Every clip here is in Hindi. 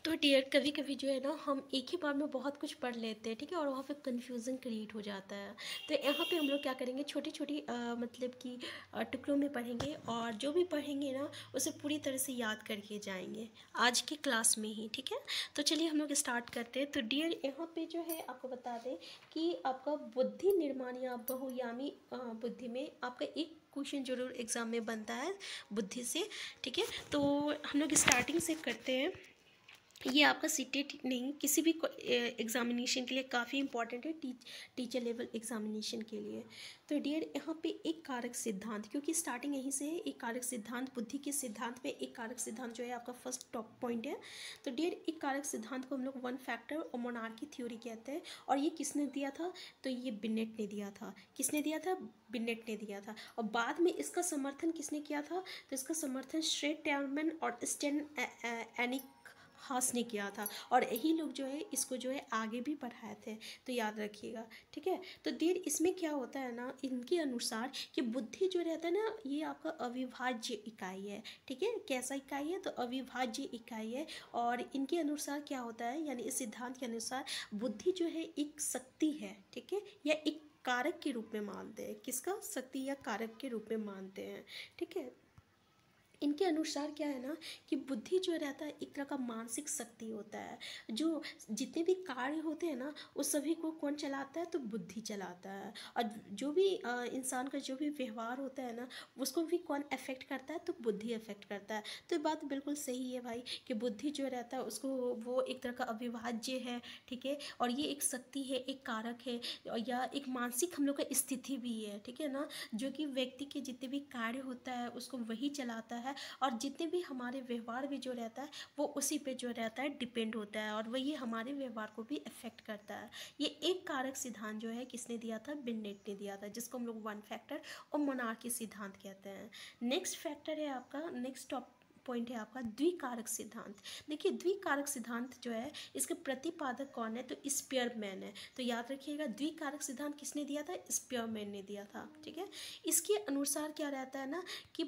तो डियर कभी कभी जो है ना हम एक ही बार में बहुत कुछ पढ़ लेते हैं, ठीक है, और वहाँ पे कन्फ्यूज़न क्रिएट हो जाता है। तो यहाँ पे हम लोग क्या करेंगे, छोटी छोटी मतलब कि टुकड़ों में पढ़ेंगे, और जो भी पढ़ेंगे ना उसे पूरी तरह से याद करके जाएंगे आज की क्लास में ही, ठीक है। तो चलिए हम लोग स्टार्ट करते हैं। तो डियर यहाँ पे जो है आपको बता दें कि आपका बुद्धि निर्माण या बहुयामी बुद्धि में आपका एक क्वेश्चन जरूर एग्ज़ाम में बनता है बुद्धि से, ठीक है। तो हम लोग स्टार्टिंग से करते हैं। ये आपका सीटेट नहीं, किसी भी एग्जामिनेशन के लिए काफ़ी इंपॉर्टेंट है, टीचर लेवल एग्जामिनेशन के लिए। तो डियर यहाँ पे एक कारक सिद्धांत, क्योंकि स्टार्टिंग यहीं से है, एक कारक सिद्धांत बुद्धि के सिद्धांत में एक कारक सिद्धांत जो है आपका फर्स्ट टॉप पॉइंट है। तो डियर एक कारक सिद्धांत को हम लोग वन फैक्टर और मोनार्की थ्योरी कहते हैं। और ये किसने दिया था? तो ये बिनेट ने दिया था। किसने दिया था? बिनेट ने दिया था। और बाद में इसका समर्थन किसने किया था? तो इसका समर्थन स्ट्रेटमैन और स्टेन एनिक हास ने किया था। और यही लोग जो है इसको जो है आगे भी बढ़ाए थे, तो याद रखिएगा, ठीक है। तो देर इसमें क्या होता है ना, इनके अनुसार कि बुद्धि जो रहता है ना ये आपका अविभाज्य इकाई है, ठीक है। कैसा इकाई है? तो अविभाज्य इकाई है। और इनके अनुसार क्या होता है, यानी इस सिद्धांत के अनुसार बुद्धि जो है एक शक्ति है, ठीक है, या एक कारक के रूप में मानते हैं। किसका? शक्ति या कारक के रूप में मानते हैं, ठीक है। इनके अनुसार क्या है ना कि बुद्धि जो रहता है एक तरह का मानसिक शक्ति होता है। जो जितने भी कार्य होते हैं ना उस सभी को कौन चलाता है? तो बुद्धि चलाता है। और जो भी इंसान का जो भी व्यवहार होता है ना उसको भी कौन अफेक्ट करता है? तो बुद्धि अफेक्ट करता है। तो ये बात बिल्कुल सही है भाई कि बुद्धि जो रहता है उसको वो एक तरह का अविभाज्य है, ठीक है। और ये एक शक्ति है, एक कारक है, या एक मानसिक हम लोग का स्थिति भी है, ठीक है ना, जो कि व्यक्ति के जितने भी कार्य होता है उसको वही चलाता है। और जितने भी हमारे व्यवहार भी जो रहता है वो उसी पे जो रहता है डिपेंड होता है, और वही हमारे व्यवहार को भी अफेक्ट करता है। ये एक कारक सिद्धांत जो है किसने दिया था? बिनेट ने दिया था, जिसको हम लोग वन फैक्टर और मोनार्की सिद्धांत कहते हैं। नेक्स्ट फैक्टर है आपका, नेक्स्ट टॉप पॉइंट है आपका द्विकारक सिद्धांत। देखिए द्विकारक सिद्धांत जो है इसके प्रतिपादक कौन है? तो स्पीयरमैन है। तो याद रखिएगा द्विकारक सिद्धांत किसने दिया था? स्पीयरमैन ने दिया था, ठीक है। इसके अनुसार क्या रहता है ना कि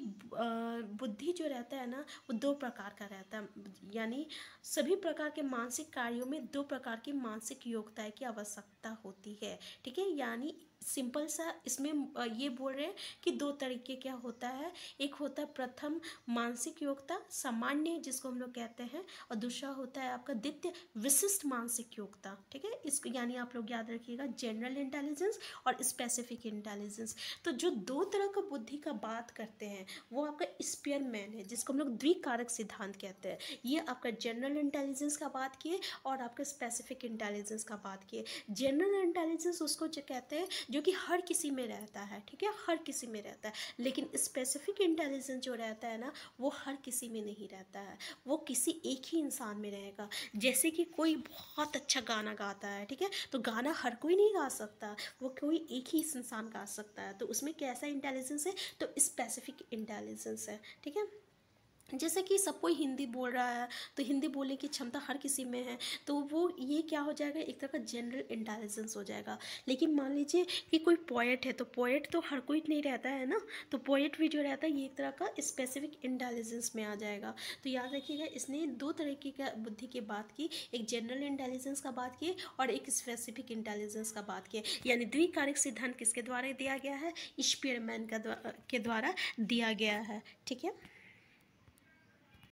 बुद्धि जो रहता है ना वो दो प्रकार का रहता है, यानी सभी प्रकार के मानसिक कार्यों में दो प्रकार की मानसिक योग्यता की आवश्यकता होती है, ठीक है। यानी सिंपल सा इसमें ये बोल रहे हैं कि दो तरीके क्या होता है, एक होता है प्रथम मानसिक योग्यता सामान्य जिसको हम लोग कहते हैं, और दूसरा होता है आपका द्वितीय विशिष्ट मानसिक योग्यता, ठीक है। इसको यानी आप लोग याद रखिएगा जनरल इंटेलिजेंस और स्पेसिफिक इंटेलिजेंस। तो जो दो तरह का बुद्धि का बात करते हैं वो आपका स्पीयरमैन है, जिसको हम लोग द्विकारक सिद्धांत कहते हैं। ये आपका जनरल इंटेलिजेंस का बात किए और आपका स्पेसिफिक इंटेलिजेंस का बात किए। जनरल इंटेलिजेंस उसको जो कहते हैं जो कि हर किसी में रहता है, ठीक है, हर किसी में रहता है। लेकिन स्पेसिफिक इंटेलिजेंस जो रहता है ना वो हर किसी में नहीं रहता है, वो किसी एक ही इंसान में रहेगा। जैसे कि कोई बहुत अच्छा गाना गाता है, ठीक है, तो गाना हर कोई नहीं गा सकता, वो कोई एक ही इंसान गा सकता है। तो उसमें कैसा इंटेलिजेंस है? तो स्पेसिफिक इंटेलिजेंस है, ठीक है। जैसे कि सब कोई हिंदी बोल रहा है तो हिंदी बोलने की क्षमता हर किसी में है, तो वो ये क्या हो जाएगा, एक तरह का जनरल इंटेलिजेंस हो जाएगा। लेकिन मान लीजिए कि कोई पोएट है, तो पोएट तो हर कोई नहीं रहता है ना, तो पोएट भी जो रहता है ये एक तरह का स्पेसिफिक इंटेलिजेंस में आ जाएगा। तो याद रखिएगा इसने दो तरीके का बुद्धि की बात की, एक जनरल इंटेलिजेंस का बात की और एक स्पेसिफिक इंटेलिजेंस का बात की। यानी द्विकारक सिद्धांत किसके द्वारा दिया गया है? स्पीयरमैन के द्वारा दिया गया है, ठीक है।